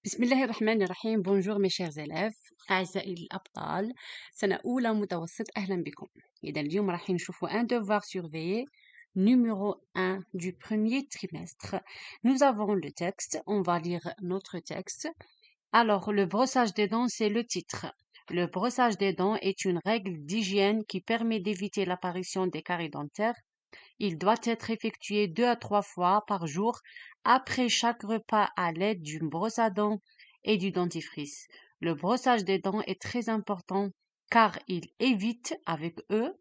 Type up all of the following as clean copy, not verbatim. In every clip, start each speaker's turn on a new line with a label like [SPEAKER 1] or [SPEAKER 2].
[SPEAKER 1] بسم الله الرحمن الرحيم. بونجور مي شيرز élèves أعزائي الأبطال، سنة أولى متوسط، أهلا بكم. إذا اليوم راح نشوفوا un devoir surveillé numéro 1 du premier trimestre. Nous avons le texte, on va lire notre texte. Alors, le brossage des dents, c'est le titre. Le brossage des dents est une règle d'hygiène qui permet d'éviter l'apparition des caries dentaires. Il doit être effectué 2 à 3 fois par jour après chaque repas à l'aide d'une brosse à dents et du dentifrice. Le brossage des dents est très important car il évite avec eux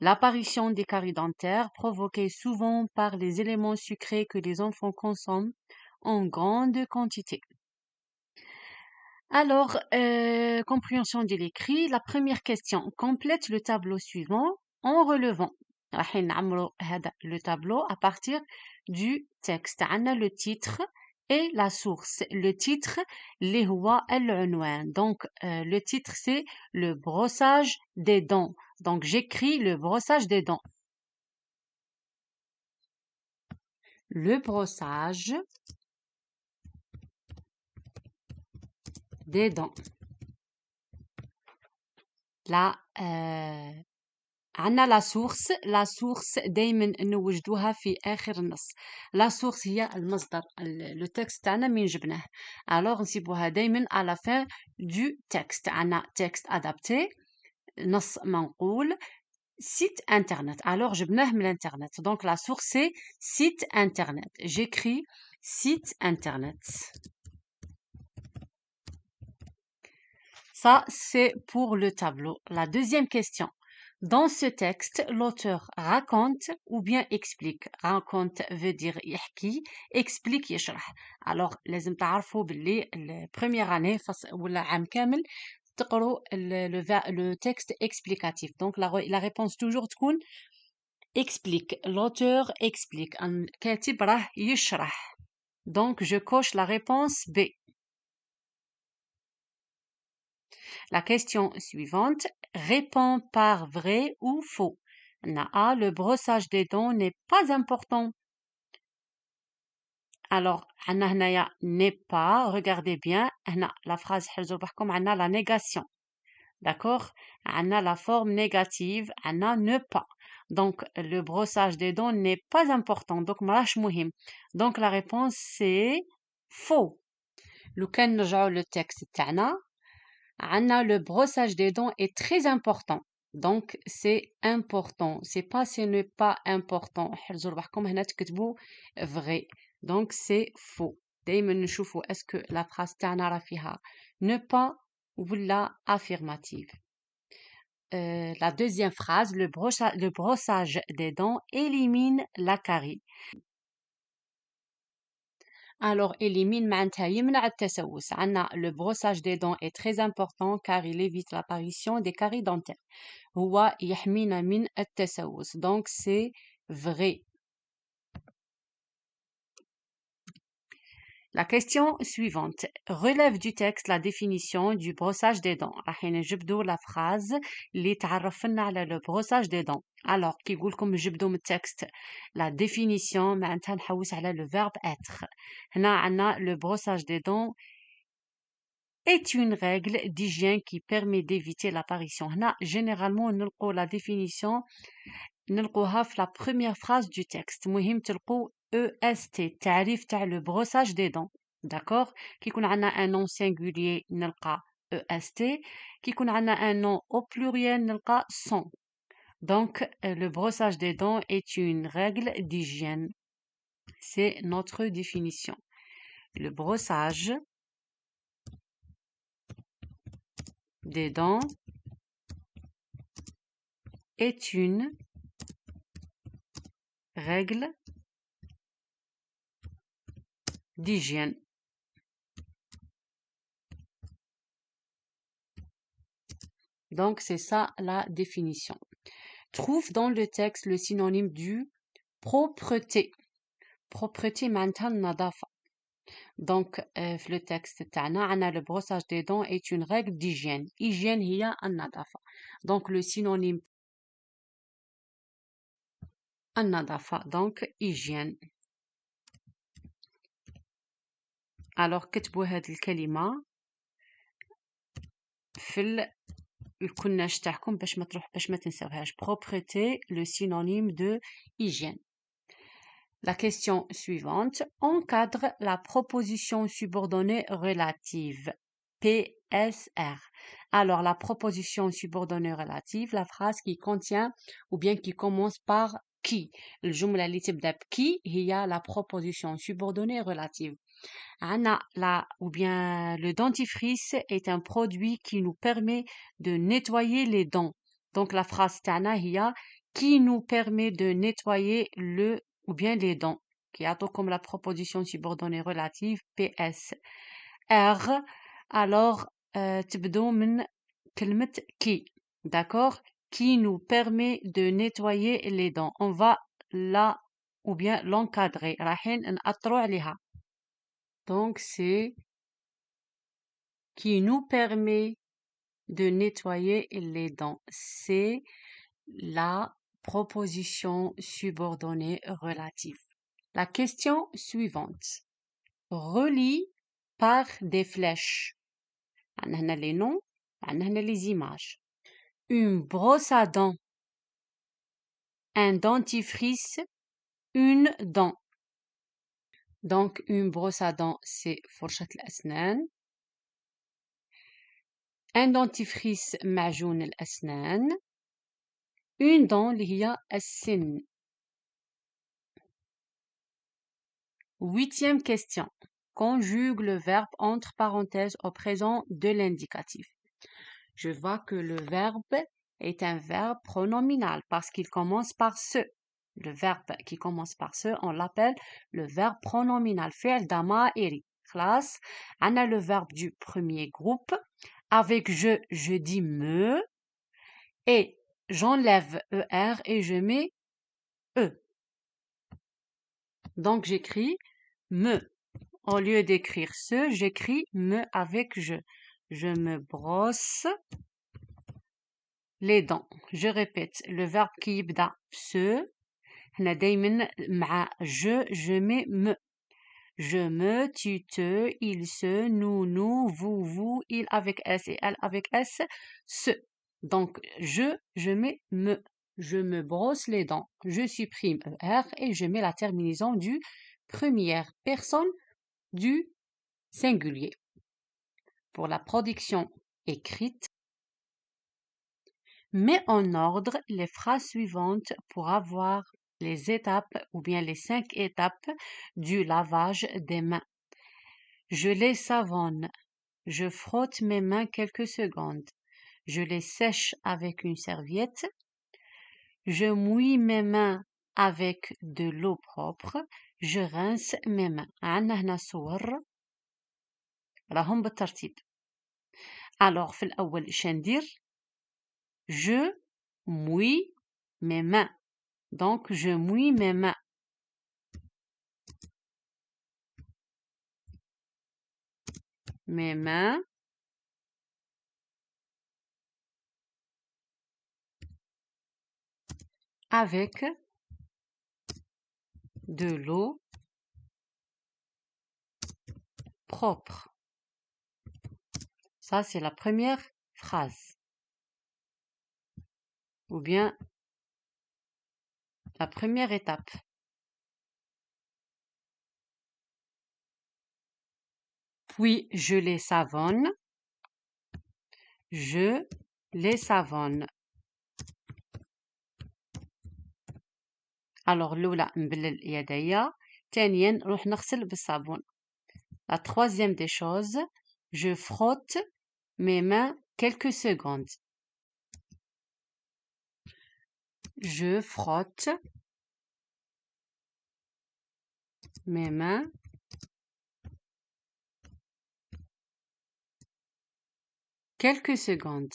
[SPEAKER 1] l'apparition des caries dentaires provoquées souvent par les éléments sucrés que les enfants consomment en grande quantité. Alors, compréhension de l'écrit. La première question. Complète le tableau suivant en relevant. راح نعملوا هذا le tableau à partir du texte. عندنا le titre et la source. Le titre اللي هو العنوان. Donc, le titre c'est le brossage des dents. Donc, j'écris le brossage des dents. Le brossage des dents. Là, عنا لا سورس دايما نوجدوها في اخر النص. لا سورس هي المصدر، لو تكست تاعنا من جبناه، الوغ نسيبوها دايما على لا فين دو تكست. عنا تكست ادابتي، نص منقول، سيت انترنت، الوغ جبناه من الانترنت. دونك لا سورس سي سيت انترنت. جيكري سيت انترنت. Ça, c'est pour le tableau. La deuxième question. Dans ce texte, l'auteur raconte ou bien explique. Raconte veut dire يحكي, explique يشرح. Alors, لازم تعرفوا باللي première année ولا عام كامل تقروا le texte explicatif. Donc, la réponse toujours تكون explique. L'auteur explique. الكاتب راه يشرح. Donc, je coche la réponse B. La question suivante répond par vrai ou faux. A, le brossage des dents n'est pas important. Alors, n'est pas, regardez bien, la phrase la négation. D'accord? La forme négative, ne pas. Donc, le brossage des dents n'est pas important. Donc, donc la réponse c'est faux. Le texte le brossage des dents est très important. Donc, c'est important. C'est pas ce n'est pas important. Vrai. Donc, c'est faux. Est-ce que la phrase تاعنا فيها ne pas ou la affirmative. La deuxième phrase, le brossage des dents élimine la carie. Alors, élimine معناتها يمنع التسوس. Le brossage des dents est très important car il évite l'apparition des caries dentaires. هو يحمينا من التسوس. Donc, c'est vrai. La question suivante. Relève du texte la définition du brossage des dents. راح نجبدو la phrase اللي تعرفنا على le brossage des dents. Alors, كي يقولكم جبدو من التكست la définition معناتها نحوس على le verbe être. هنا عنا le brossage des dents est une règle d'hygiène qui permet d'éviter l'apparition. هنا généralement نلقو la définition نلقوها في la première phrase du texte. مهم تلقو EST, تعريف تاع le brossage des dents. D'accord? كي يكون عندنا un nom singulier نلقى EST, كي يكون عندنا un nom au pluriel نلقى son. Donc, le brossage des dents est une règle d'hygiène. C'est notre définition. Le brossage des dents est une règle d'hygiène. Donc, c'est ça la définition. Trouve dans le texte le synonyme du propreté. Propreté معناتها النظافة. Donc, le texte تاعنا le brossage des dents est une règle d'hygiène. Hygiène هي النظافة. Donc, le synonyme النظافة. Donc, hygiène. alors كتبوا هاد الكلمة في الكناش تاعكم باش ما تنساوهاش. propreté, le synonyme de hygiène. La question suivante encadre la proposition subordonnée relative. PSR. Alors, la proposition subordonnée relative, la phrase qui contient ou bien qui commence par qui. الجملة اللي تبدأ بكي هي la proposition subordonnée relative. Ou bien le dentifrice est un produit qui nous permet de nettoyer les dents. Donc la phrase تاعنا هي qui nous permet de nettoyer le ou bien les dents, qui a comme la proposition subordonnée relative PS. R, alors تبدو من كلمة qui, d'accord? Qui nous permet de nettoyer les dents. On va la ou bien l'encadrer. رايحين نأطروا عليها. Donc c'est qui nous permet de nettoyer les dents. C'est la proposition subordonnée relative. La question suivante. Relie par des flèches. On a les noms, on a les images. Une brosse à dents. Un dentifrice. Une dent. Donc, une brosse à dents, c'est فرشة الأسنان. Un dentifrice معجون الأسنان. Une dent اللي هي السن. Huitième question. Conjugue le verbe entre parenthèses au présent de l'indicatif. Je vois que le verbe est un verbe pronominal parce qu'il commence par ce. Le verbe qui commence par ce, on l'appelle le verbe pronominal. فعل ضمائري. Classe. On a le verbe du premier groupe. Avec je dis me. Et j'enlève ER et je mets E. Donc j'écris me. Au lieu d'écrire ce, j'écris me avec je. Je me brosse les dents. Je répète, le verbe qui يبدأ ce, هنا دايما مع je mets me. Je me, tu te, il se, nous, vous, il avec S et elle avec S, ce. Donc, je mets me. Je me brosse les dents. Je supprime ER et je mets la terminaison du première personne du singulier. Pour la production écrite, mets en ordre les phrases suivantes pour avoir les étapes ou bien les 5 étapes du lavage des mains. Je les savonne. Je frotte mes mains quelques secondes. Je les sèche avec une serviette. Je mouille mes mains avec de l'eau propre. Je rince mes mains. عندنا هنا صور راهم بالترتيب. Alors في الأول شندير je mouille mes mains. Donc je mouille mes mains. Mes mains avec de l'eau propre. Ça, c'est la première phrase. Ou bien la première étape. Puis, je les savonne. Je les savonne. Alors, الأولى نبلل يديا. ثانيا نروح نغسل بالصابون. La troisième des choses, je frotte mes mains quelques secondes. Je frotte mes mains quelques secondes.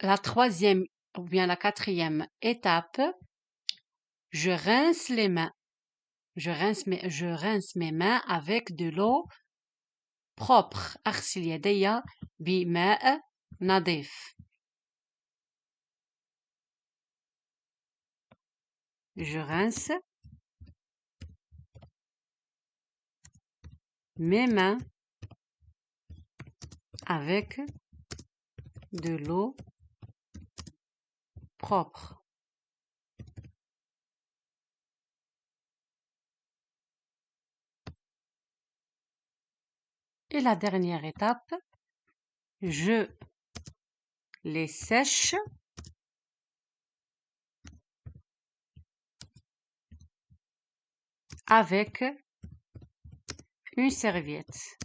[SPEAKER 1] La troisième ou bien la quatrième étape, je rince les mains. Je rince mes mains avec de l'eau propre. أغسل يدي بماء نظيف. je rince mes mains avec de l'eau propre. Et la dernière étape, je les sèche avec une serviette.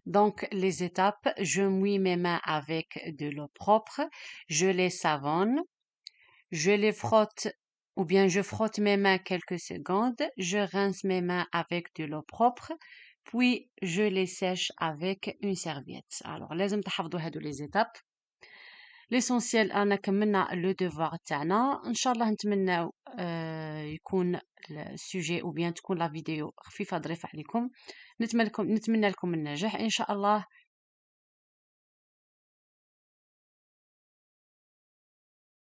[SPEAKER 1] Donc, les étapes, je mouille mes mains avec de l'eau propre, je les savonne, je les frotte ou bien je frotte mes mains quelques secondes, je rince mes mains avec de l'eau propre, puis je les sèche avec une serviette. Alors, لازم تحفظوا هادو les étapes. L'essentiel أنا كملنا لو devoir تاعنا إن شاء الله نتمناو يكون السوجي أو بيان تكون لا فيديو خفيفة ظريفة عليكم نتمنى لكم النجاح إن شاء الله